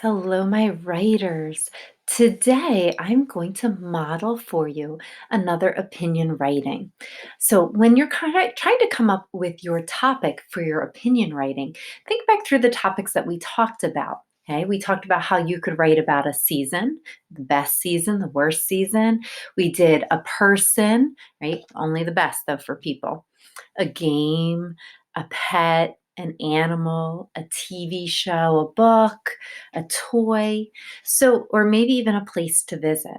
Hello, my writers. Today, I'm going to model for you another opinion writing. So, when you're kind of trying to come up with your topic for your opinion writing, think back through the topics that we talked about. Okay, we talked about how you could write about a season, the best season, the worst season. We did a person, right? Only the best, though, for people, a game, a pet, an animal, a TV show, a book, a toy, so, or maybe even a place to visit.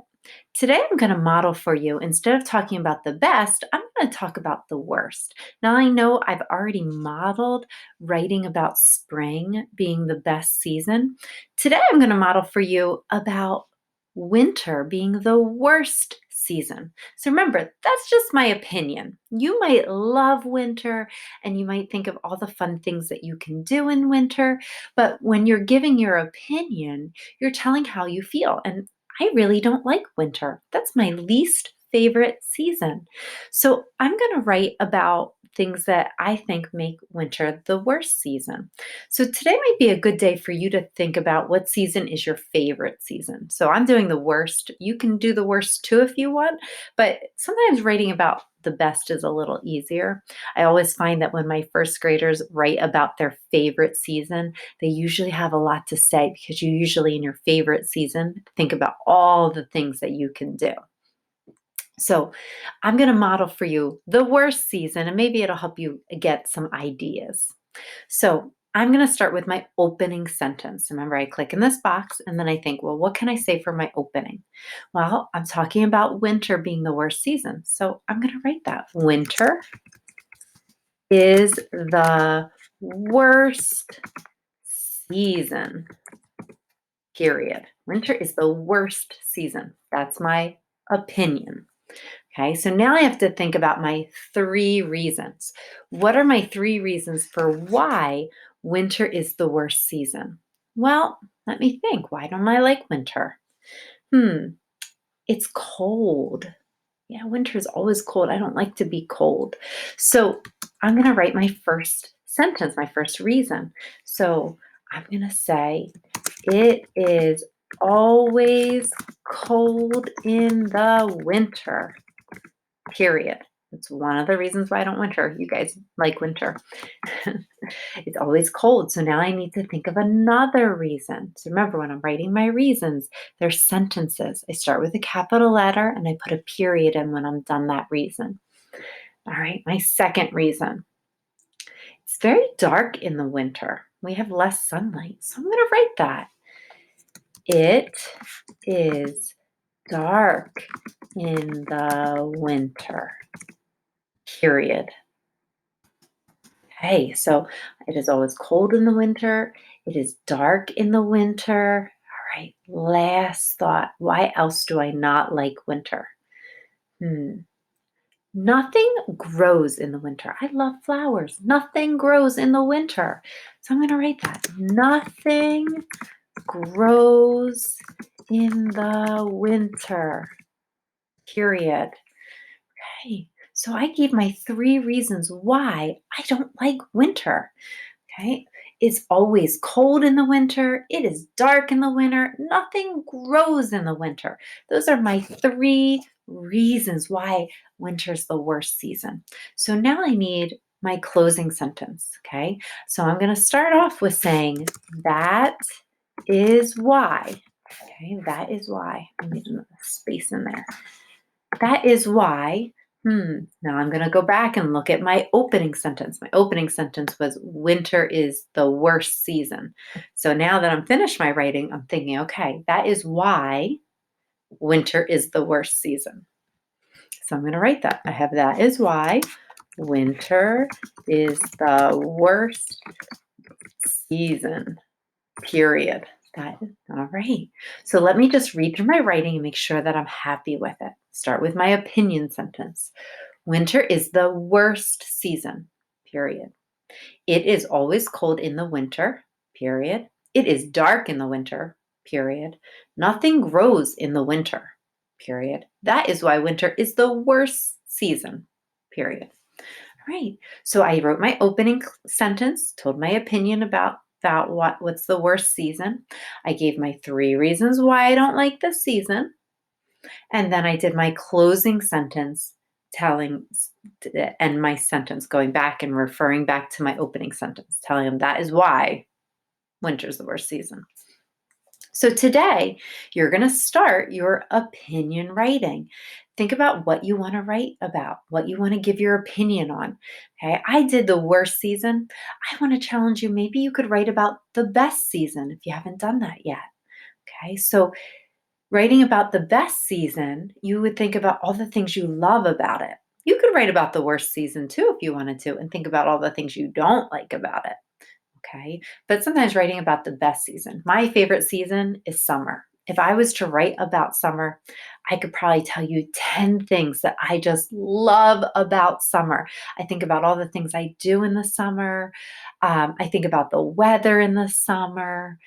Today, I'm going to model for you, instead of talking about the best, I'm going to talk about the worst. Now, I know I've already modeled writing about spring being the best season. Today, I'm going to model for you about winter being the worst season. So remember, that's just my opinion. You might love winter and you might think of all the fun things that you can do in winter, but when you're giving your opinion, you're telling how you feel. And I really don't like winter. That's my least favorite season. So I'm going to write about things that I think make winter the worst season. So today might be a good day for you to think about what season is your favorite season. So I'm doing the worst. You can do the worst too if you want, but sometimes writing about the best is a little easier. I always find that when my first graders write about their favorite season, they usually have a lot to say because you usually, in your favorite season, think about all the things that you can do. So I'm going to model for you the worst season, and maybe it'll help you get some ideas. So I'm going to start with my opening sentence. Remember, I click in this box and then I think, well, what can I say for my opening? Well, I'm talking about winter being the worst season. So I'm going to write that. Winter is the worst season, period. Winter is the worst season. That's my opinion. Okay, so now I have to think about my three reasons. What are my three reasons for why winter is the worst season? Well, let me think. Why don't I like winter? It's cold. Yeah, winter is always cold. I don't like to be cold. So I'm going to write my first sentence, my first reason. So I'm going to say, it is always cold in the winter, period. It's one of the reasons why I don't winter. You guys like winter. It's always cold. So now I need to think of another reason. So remember, when I'm writing my reasons, they're sentences. I start with a capital letter and I put a period in when I'm done that reason. All right, my second reason. It's very dark in the winter. We have less sunlight. So I'm going to write that. It is dark in the winter, period. Okay, so it is always cold in the winter. It is dark in the winter. All right, last thought. Why else do I not like winter? Hmm. Nothing grows in the winter. I love flowers. Nothing grows in the winter. So I'm going to write that. Nothing grows in the winter, period. Okay, so I gave my three reasons why I don't like winter. Okay. It's always cold in the winter. It is dark in the winter. Nothing grows in the winter. Those are my three reasons why winter's the worst season. So now I need my closing sentence. Okay. So I'm going to start off with saying, that is why. Okay. That is why. I need a space in there. That is why. Now I'm going to go back and look at my opening sentence. My opening sentence was, winter is the worst season. So now that I'm finished my writing, I'm thinking, okay, that is why winter is the worst season. So I'm going to write that. I have, that is why winter is the worst season, period. All right. So let me just read through my writing and make sure that I'm happy with it. Start with my opinion sentence. Winter is the worst season, period. It is always cold in the winter, period. It is dark in the winter, period. Nothing grows in the winter, period. That is why winter is the worst season, period. All right. So I wrote my opening sentence, told my opinion about about what's the worst season. I gave my 3 reasons why I don't like this season, and then I did my closing sentence telling end my sentence going back and referring back to my opening sentence, telling them that is why winter's the worst season. So today, you're going to start your opinion writing. Think about what you want to write about, what you want to give your opinion on. Okay, I did the worst season. I want to challenge you. Maybe you could write about the best season if you haven't done that yet. Okay, so writing about the best season, you would think about all the things you love about it. You could write about the worst season too if you wanted to, and think about all the things you don't like about it. Okay. But sometimes writing about the best season. My favorite season is summer. If I was to write about summer, I could probably tell you 10 things that I just love about summer. I think about all the things I do in the summer. I think about the weather in the summer.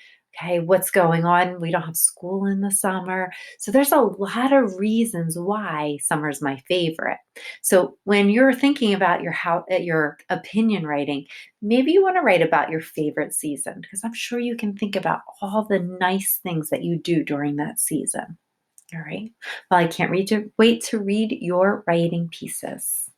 Okay, what's going on? We don't have school in the summer. So there's a lot of reasons why summer is my favorite. So when you're thinking about your opinion writing, maybe you want to write about your favorite season because I'm sure you can think about all the nice things that you do during that season. All right. Well, I can't wait to read your writing pieces.